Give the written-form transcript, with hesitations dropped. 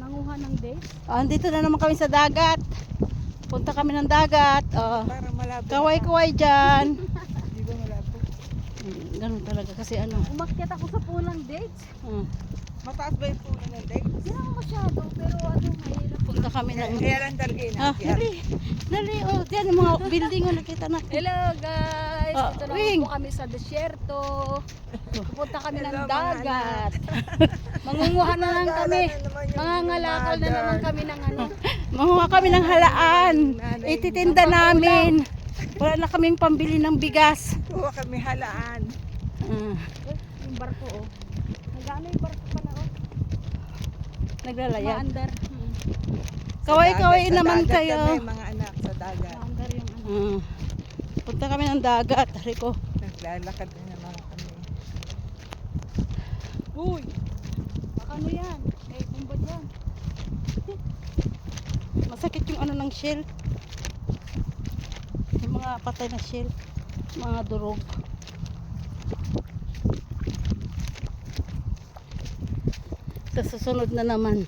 Nanguha ng dates. Andito na naman kami sa dagat. Punta kami ng dagat. Para malabo. Kaway-kaway dyan. Di ba malabo? Ganun talaga kasi ano. Umakyat ako sa pulang dates. Mataas ba yung puno ng date? Hindi naman masyado, pero ano, mahirap. Punta kami ng... Kaya lang talaga inakyat. Dali. Dali. Diyan yung mga building nakita natin. Hello guys! Ito na Wing. po kami sa desyerto. Pupunta kami ng Hello, mga dagat. Mangunguha na lang kami. Ngalakal na naman yung Mangangalakal na naman kami ng ano. Manguha kami ng halaan. Ititinda namin. Wala na kaming pambili ng bigas. Kuha kami halaan. Yung barko oh. Nagano yung barko pala oh. Naglalaya. Maandar. Kaway-kaway Sa naman dagat kayo. Kami, mga anak sa dagat. Maandar yung ano. Punta kami ng dagat. Rico. Naglalakad na naman kami. Uy! Baka ano yan? Eh, kumba dyan. Masakit yung ano ng shell. Yung mga patay na shell. Mga durog. Sa susunod na naman.